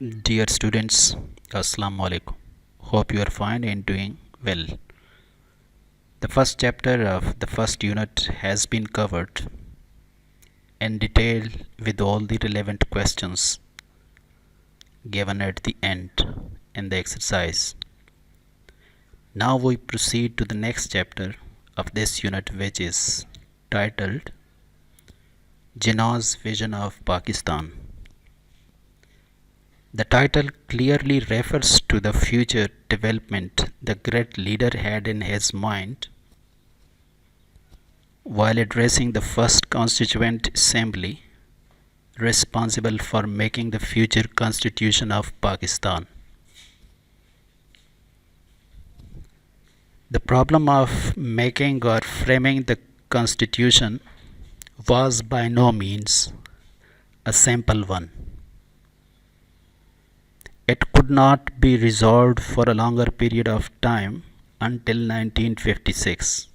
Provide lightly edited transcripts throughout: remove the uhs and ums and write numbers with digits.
Dear students, Assalamu alaikum. Hope you are fine and doing well. The first chapter of the first unit has been covered in detail with all the relevant questions given at the end in the exercise. Now we proceed to the next chapter of this unit, which is titled Jinnah's Vision of Pakistan. The title clearly refers to the future development the great leader had in his mind while addressing the first Constituent Assembly responsible for making the future Constitution of Pakistan. The problem of making or framing the Constitution was by no means a simple one. It could not be resolved for a longer period of time until 1956.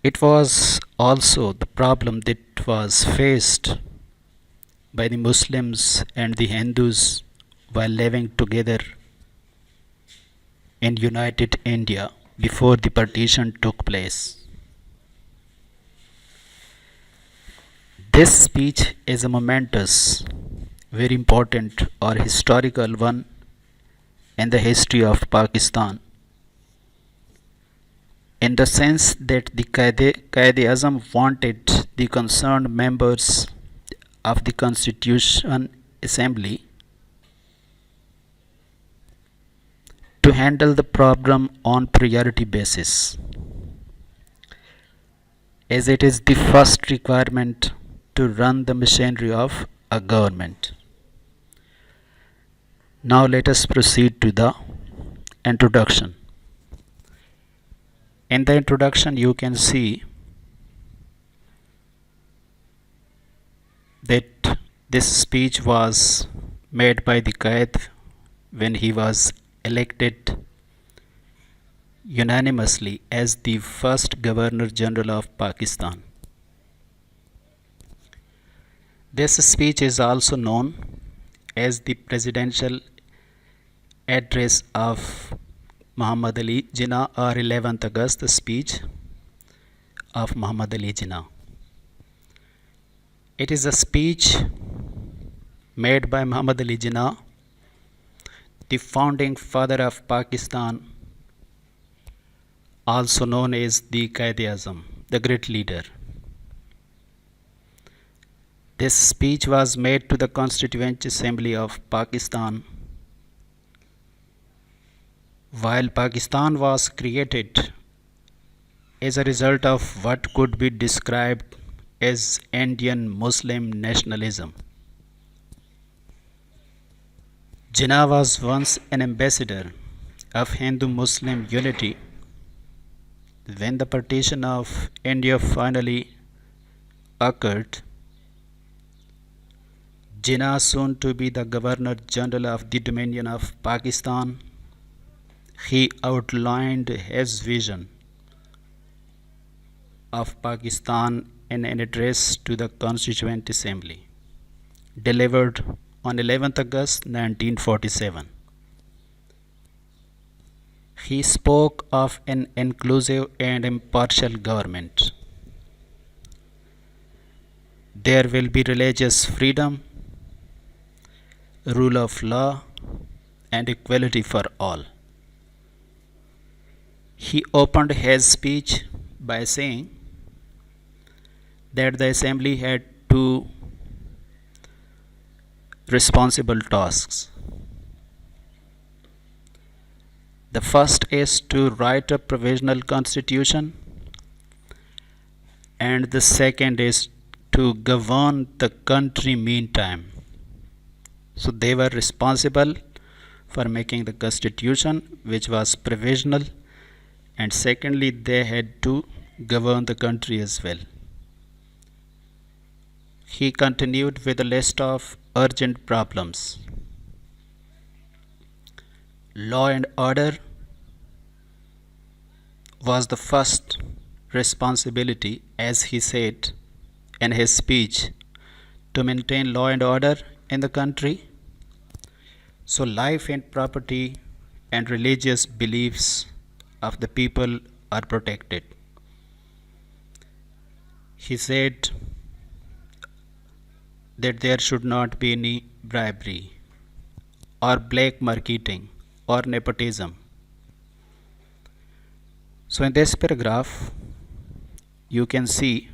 It was also the problem that was faced by the Muslims and the Hindus while living together in united India before the partition took place. This speech is a momentous, very important or historical one in the history of Pakistan, in the sense that the Quaid-e-Azam wanted the concerned members of the Constitution Assembly to handle the problem on priority basis, as it is the first requirement to run the machinery of a government. Now let us proceed to the introduction. In the introduction you can see that this speech was made by the Quaid when he was elected unanimously as the first Governor General of Pakistan. This speech is also known as the Presidential Address of Muhammad Ali Jinnah, or 11th August speech of Muhammad Ali Jinnah. It is a speech made by Muhammad Ali Jinnah, the founding father of Pakistan, also known as the Quaid-e-Azam, the great leader. This speech was made to the Constituent Assembly of Pakistan while Pakistan was created as a result of what could be described as Indian Muslim nationalism. Jinnah was once an ambassador of Hindu-Muslim unity. When the partition of India finally occurred, Jinnah, soon to be the Governor General of the Dominion of Pakistan, he outlined his vision of Pakistan in an address to the Constituent Assembly, delivered on 11th August 1947. He spoke of an inclusive and impartial government. There will be religious freedom, rule of law, and equality for all. He opened his speech by saying that the assembly had two responsible tasks. The first is to write a provisional constitution, and the second is to govern the country meantime. So they were responsible for making the constitution, which was provisional, and secondly they had to govern the country as well. He continued with a list of urgent problems. Law and order was the first responsibility, as he said in his speech, to maintain law and order in the country. So life and property and religious beliefs of the people are protected. He said that there should not be any bribery or black marketing or nepotism. So in this paragraph you can see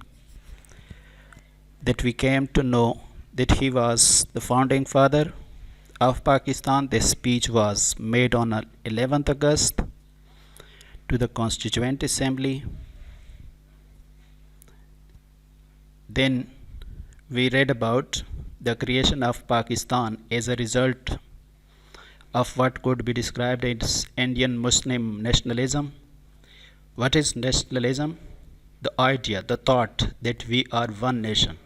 that we came to know that he was the founding father of Pakistan. This speech was made on 11th August to the Constituent Assembly. Then we read about the creation of Pakistan as a result of what could be described as Indian Muslim nationalism. What is nationalism? The idea, the thought that we are one nation.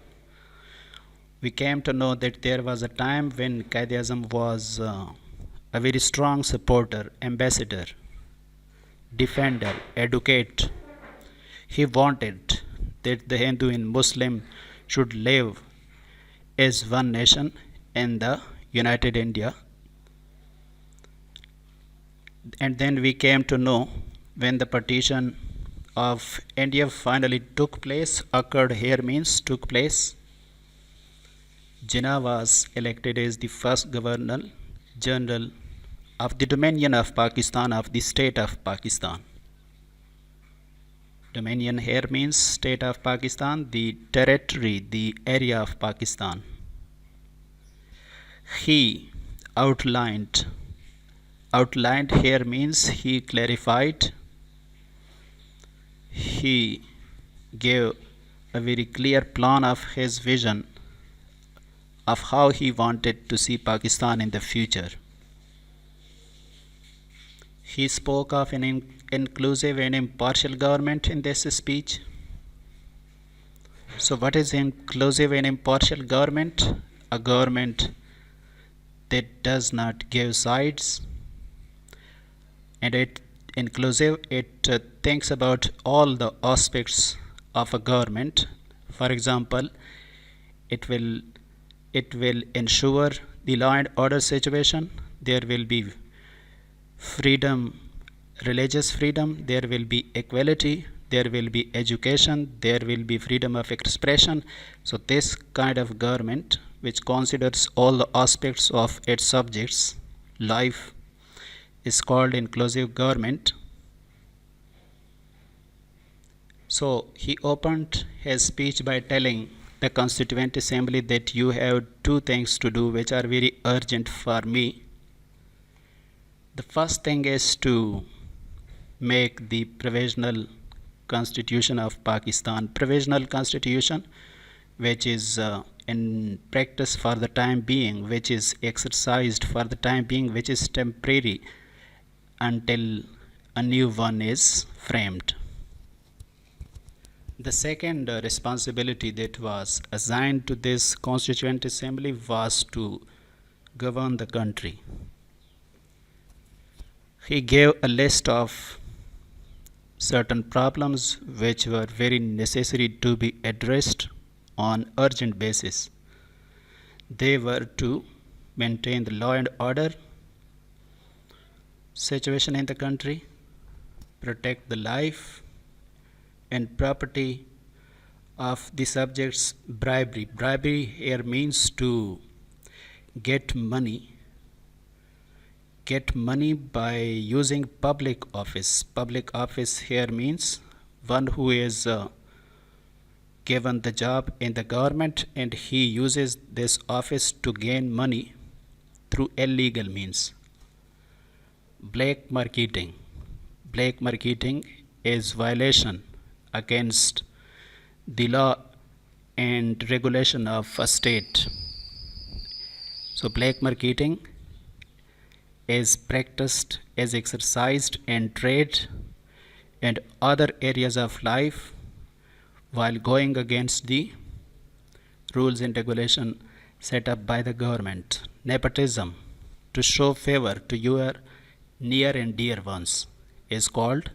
We came to know that there was a time when Quaid-e-Azam was a very strong supporter, ambassador, defender, advocate. He wanted that the Hindu and Muslim should live as one nation in the United India. And then we came to know when the partition of India finally took place, occurred here means took place, Jinnah was elected as the first Governor General of the Dominion of Pakistan, of the state of Pakistan. Dominion here means state of Pakistan, the territory, the area of Pakistan. He outlined here means he clarified, he gave a very clear plan of his vision of how he wanted to see Pakistan in the future. He spoke of an inclusive and impartial government in this speech. So what is inclusive and impartial government? A government that does not give sides, and it inclusive, it thinks about all the aspects of a government. For example, it will ensure the law and order situation. There will be freedom, religious freedom, there will be equality, there will be education, there will be freedom of expression. So this kind of government which considers all the aspects of its subjects' life is called inclusive government. So he opened his speech by telling the Constituent Assembly that you have two things to do which are very urgent for me. The first thing is to make the provisional constitution of Pakistan, provisional constitution, which is in practice for the time being, which is exercised for the time being, which is temporary until a new one is framed. The second responsibility that was assigned to this Constituent Assembly was to govern the country. He gave a list of certain problems which were very necessary to be addressed on urgent basis. They were to maintain the law and order situation in the country, protect the life and property of the subjects. Bribery here means to get money by using public office. Public office here means one who is given the job in the government and he uses this office to gain money through illegal means. Black marketing is violation against the law and regulation of a state. So black marketing is practiced, is exercised in trade and other areas of life while going against the rules and regulation set up by the government. Nepotism, to show favor to your near and dear ones, is called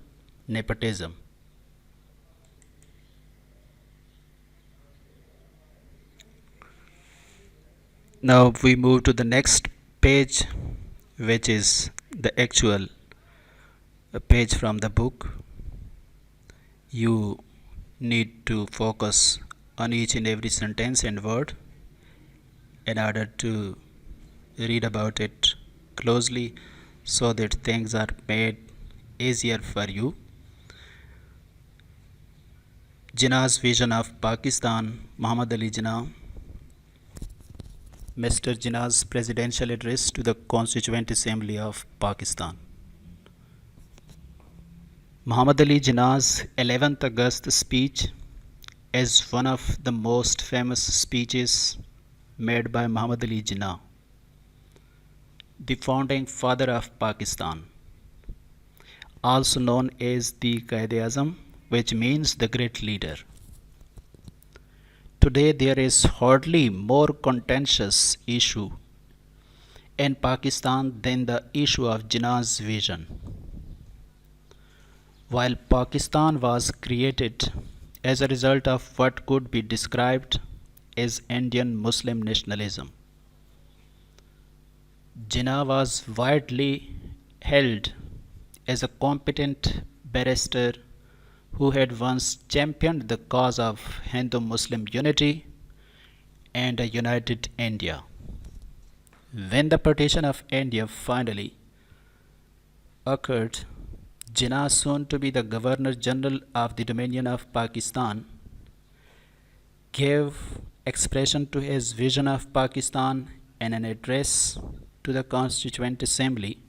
nepotism. Now we move to the next page, which is the actual page from the book. You need to focus on each and every sentence and word in order to read about it closely so that things are made easier for you. Jinnah's vision of Pakistan, Muhammad Ali Jinnah. Mr. Jinnah's presidential address to the Constituent Assembly of Pakistan. Muhammad Ali Jinnah's 11th August speech is one of the most famous speeches made by Muhammad Ali Jinnah, the founding father of Pakistan, also known as the Quaid-e-Azam, which means the great leader. Today there is hardly more contentious issue in Pakistan than the issue of Jinnah's vision. While Pakistan was created as a result of what could be described as Indian Muslim nationalism, Jinnah was widely held as a competent barrister who had once championed the cause of Hindu-Muslim unity and a united India. When the partition of India finally occurred, Jinnah, soon to be the Governor General of the Dominion of Pakistan, gave expression to his vision of Pakistan in an address to the Constituent Assembly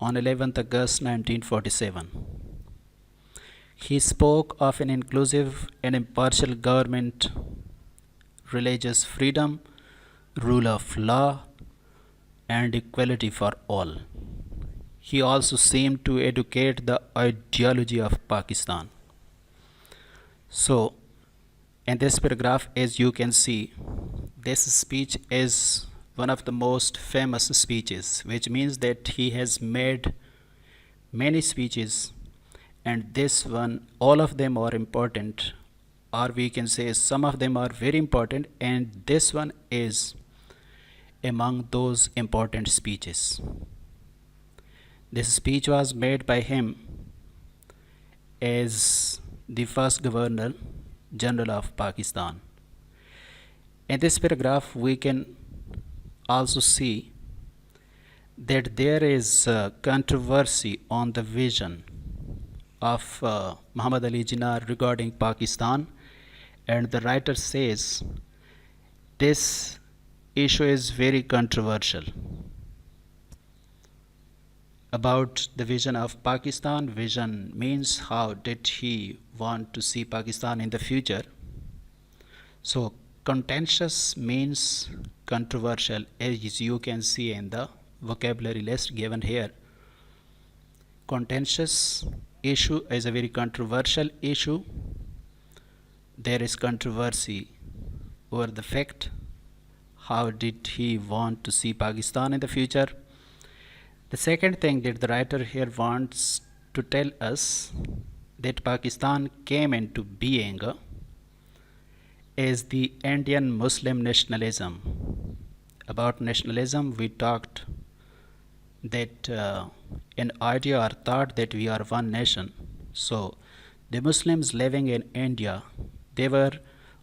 on 11th August 1947. He spoke of an inclusive and impartial government, religious freedom, rule of law, and equality for all. He also seemed to educate the ideology of Pakistan. So, in this paragraph, as you can see, this speech is one of the most famous speeches, which means that he has made many speeches, and this one, all of them are important, or we can say some of them are very important, and this one is among those important speeches. This speech was made by him as the first Governor General of Pakistan. In this paragraph, we can also see that there is controversy on the vision of Muhammad Ali Jinnah regarding Pakistan, and the writer says this issue is very controversial. About the vision of Pakistan, vision means how did he want to see Pakistan in the future. So contentious means controversial, as you can see in the vocabulary list given here. Contentious issue is a very controversial issue. There is controversy over the fact how did he want to see Pakistan in the future. The second thing that the writer here wants to tell us that Pakistan came into being is the Indian Muslim nationalism. About nationalism, we talked that an idea or thought that we are one nation. So the Muslims living in India, they were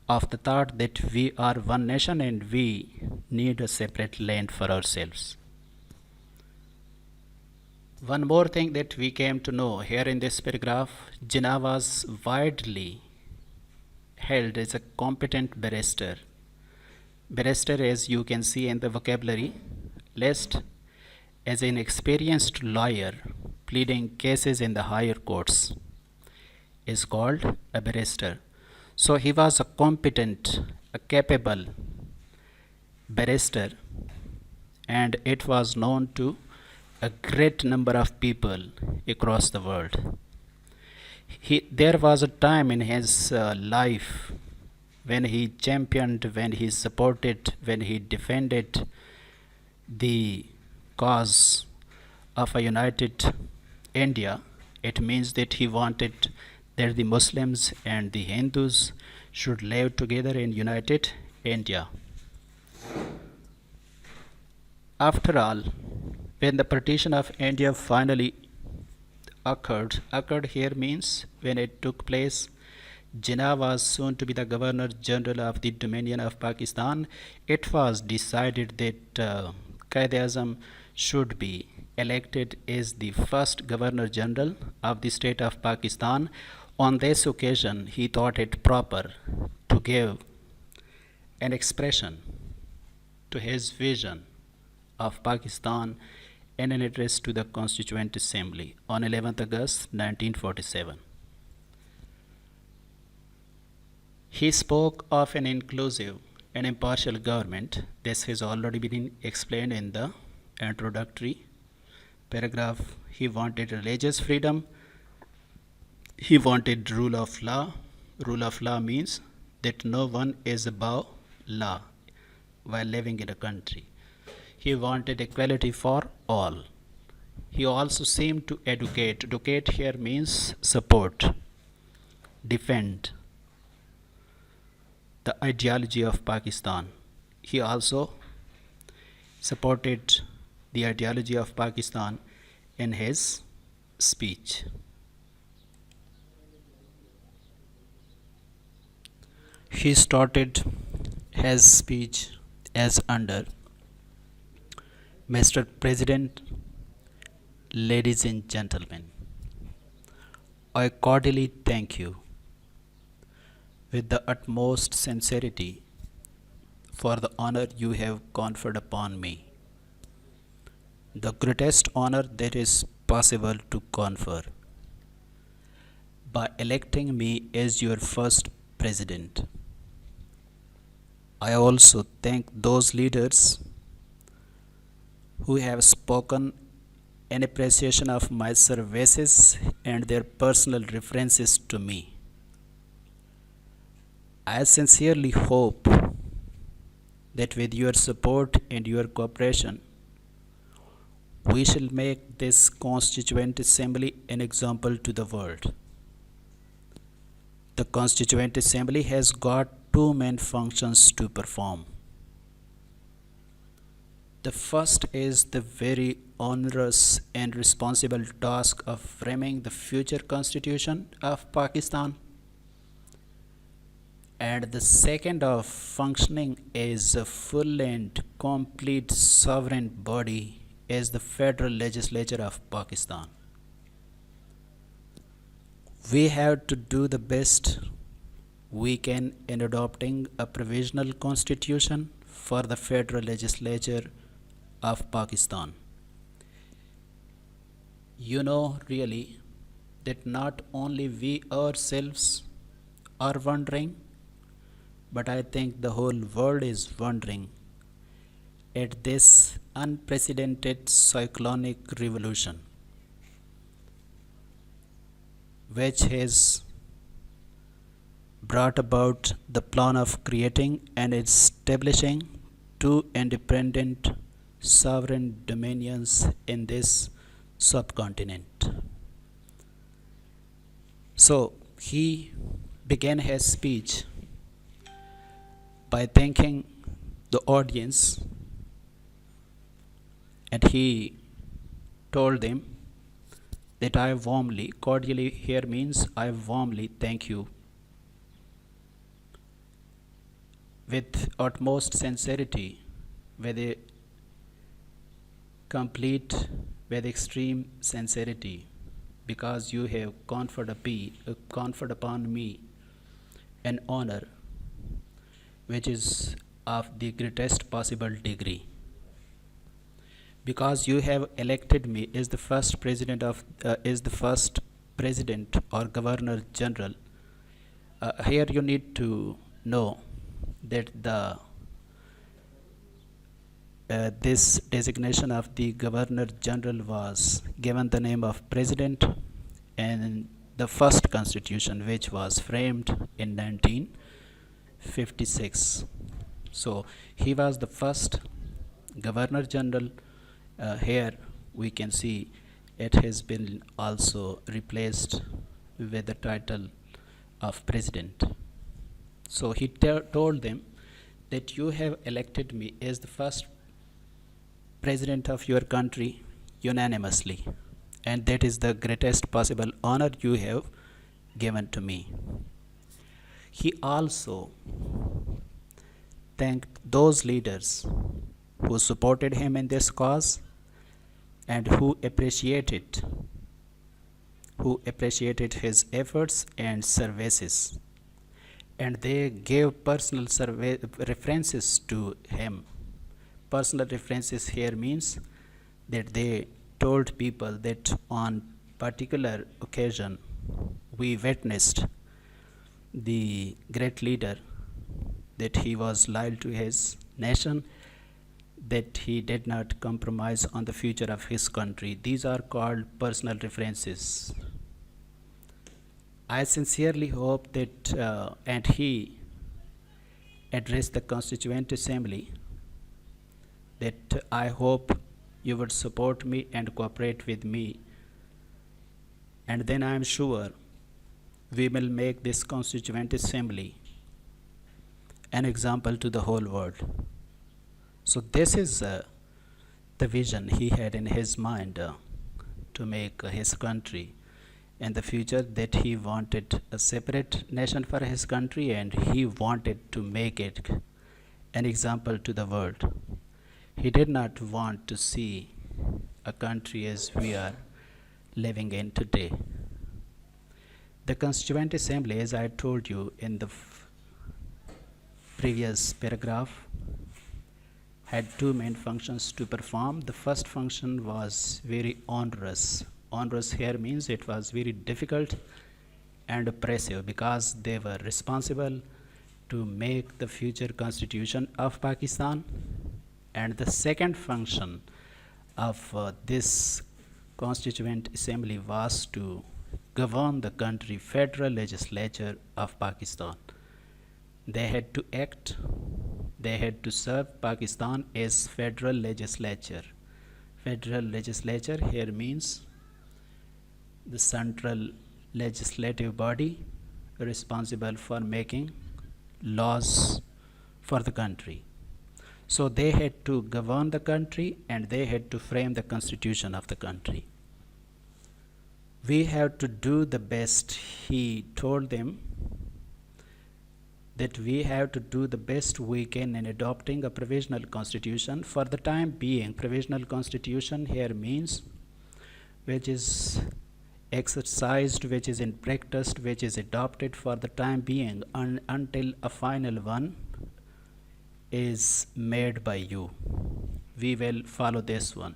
of the thought that we are one nation and we need a separate land for ourselves. One more thing that we came to know here in this paragraph, Jinnah was widely held as a competent barrister. Barrister, as you can see in the vocabulary list, as an experienced lawyer pleading cases in the higher courts, is called a barrister. So he was a competent, a capable barrister, and it was known to a great number of people across the world. There was a time in his life when he championed, when he supported, when he defended the cause of a united India. It means that he wanted that the Muslims and the Hindus should live together in united India. After all, when the partition of India finally occurred here means when it took place, Jinnah was soon to be the Governor General of the Dominion of Pakistan. It was decided that Quaid-e-Azam should be elected as the first Governor General of the state of Pakistan. On this occasion, he thought it proper to give an expression to his vision of Pakistan in an address to the Constituent Assembly on 11th August 1947. He spoke of an inclusive and impartial government. This has already been explained in the introductory paragraph. He wanted religious freedom. He wanted rule of law. Rule of law means that no one is above law while living in a country. He wanted equality for all. He also seemed to educate. Educate here means support, defend the ideology of Pakistan. He also supported the ideology of Pakistan in his speech. He started his speech as under: Mr. President, ladies and gentlemen, I cordially thank you with the utmost sincerity for the honor you have conferred upon me, the greatest honor that is possible to confer, by electing me as your first president. I also thank those leaders who have spoken in appreciation of my services and their personal references to me. I sincerely hope that with your support and your cooperation, we shall make this Constituent Assembly an example to the world. The Constituent Assembly has got two main functions to perform. The first is the very onerous and responsible task of framing the future constitution of Pakistan, and the second of functioning as a full and complete sovereign body as the federal legislature of Pakistan. We have to do the best we can in adopting a provisional constitution for the federal legislature of Pakistan. You know really that not only we ourselves are wondering, but I think the whole world is wondering at this unprecedented cyclonic revolution, which has brought about the plan of creating and establishing two independent sovereign dominions in this subcontinent. So he began his speech by thanking the audience, and he told them that I warmly, cordially here means I warmly thank you with utmost sincerity, with a complete, with extreme sincerity, because you have conferred upon me an honor which is of the greatest possible degree, because you have elected me as the first president or governor general. Here you need to know that the this designation of the governor general was given the name of president in the first constitution, which was framed in 1956. So he was the first governor general. Here we can see it has been also replaced with the title of president. So he told them that you have elected me as the first president of your country unanimously, and that is the greatest possible honor you have given to me. He also thanked those leaders who supported him in this cause and who appreciated his efforts and services, and they gave personal references to him. Personal references here means that they told people that on particular occasion we witnessed the great leader, that he was loyal to his nation, that he did not compromise on the future of his country. These are called personal references. I sincerely hope that, and he addressed the Constituent Assembly, that I hope you would support me and cooperate with me, and then I am sure we will make this Constituent Assembly an example to the whole world. So this is the vision he had in his mind to make his country in the future, that he wanted a separate nation for his country and he wanted to make it an example to the world. He did not want to see a country as we are living in today. The Constituent Assembly, as I told you in the previous paragraph, had two main functions to perform. The first function was very onerous. Onerous here means it was very difficult and oppressive, because they were responsible to make the future constitution of Pakistan. And the second function of this Constituent Assembly was to govern the country federal legislature of Pakistan. They had to act, they had to serve Pakistan as federal legislature. Federal legislature here means the central legislative body responsible for making laws for the country. So they had to govern the country and they had to frame the constitution of the country. We have to do the best, he told them, that we have to do the best we can in adopting a provisional constitution. For the time being, provisional constitution here means which is exercised, which is in practice, which is adopted for the time being until a final one is made by you. We will follow this one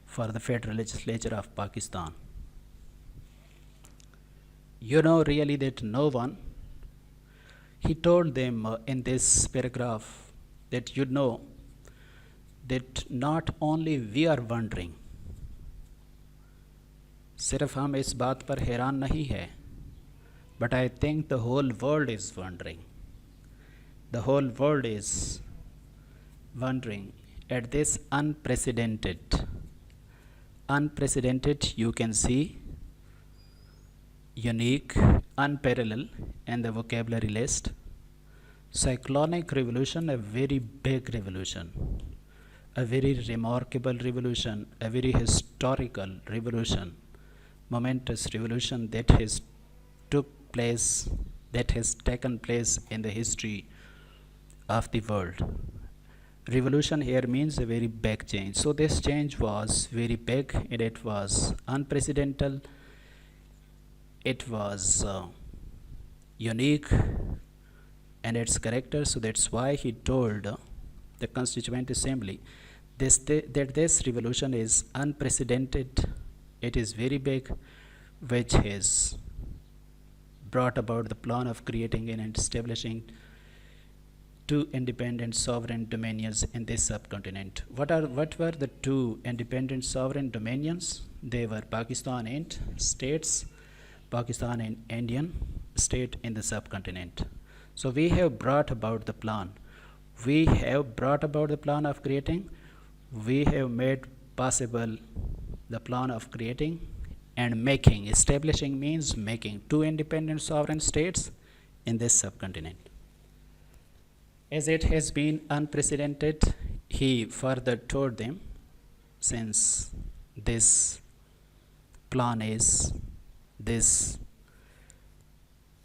for the federal legislature of Pakistan. You know really that no one, he told them in this paragraph, that you know that not only we are wondering, सिर्फ हम इस बात पर हैरान नहीं है, but I think the whole world is wondering. The whole world is wondering at this unprecedented, you can see, unique, unparalleled in the vocabulary list. Cyclonic revolution, a very big revolution, a very remarkable revolution, a very historical revolution, momentous revolution that has taken place in the history of the world. Revolution here means a very big change. So this change was very big and it was unprecedented. It was unique in its character. So that's why he told the Constituent Assembly that this revolution is unprecedented. It is very big, which has brought about the plan of creating and establishing two independent sovereign dominions in this subcontinent. What were the two independent sovereign dominions? They were Pakistan and states, Pakistan and Indian state in the subcontinent. So we have brought about the plan. We have brought about the plan of creating. We have made possible the plan of creating and making. Establishing means making two independent sovereign states in this subcontinent. As it has been unprecedented, He further told them, since this plan is this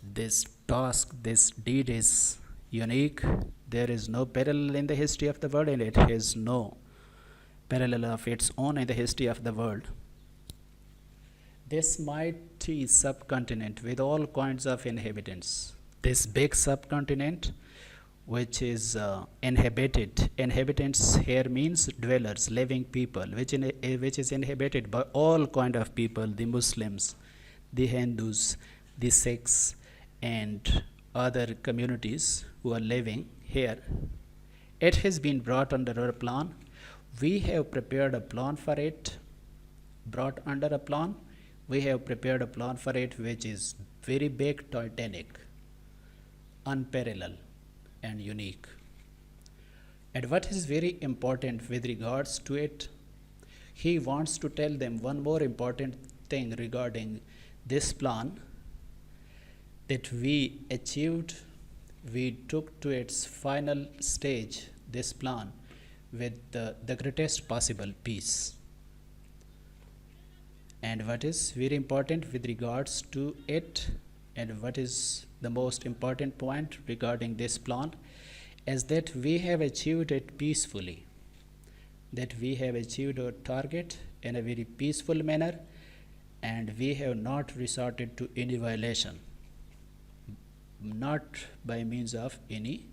this task, this deed is unique, there is no parallel in the history of the world, and it has no parallel of its own in the history of the world. This mighty subcontinent with all kinds of inhabitants, this big subcontinent which is inhabited, inhabitants here means dwellers, living people, which is inhabited by all kind of people, the Muslims, the Hindus, the Sikhs, and other communities who are living here. It has been brought under our plan. We have prepared a plan for it, brought under a plan. We have prepared a plan for it which is very big, titanic, unparalleled, and unique. And what is very important with regards to it, he wants to tell them one more important thing regarding this plan, that we achieved, we took to its final stage this plan with the greatest possible peace. And what is very important with regards to it, and what is the most important point regarding this plan, is that we have achieved it peacefully, that we have achieved our target in a very peaceful manner, and we have not resorted to any violation, not by means of any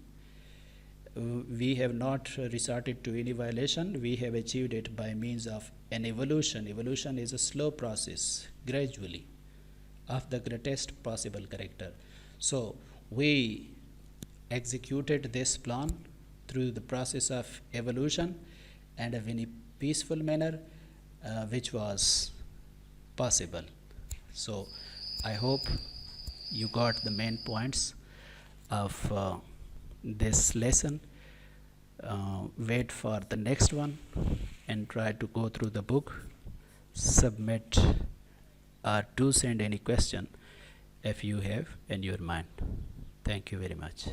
we have not resorted to any violation. We have achieved it by means of an evolution. Evolution is a slow process, gradually, of the greatest possible character. So we executed this plan through the process of evolution and a very peaceful manner, which was possible. So I hope you got the main points of this lesson. Wait for the next one and try to go through the book. Submit or do send any question if you have in your mind. Thank you very much.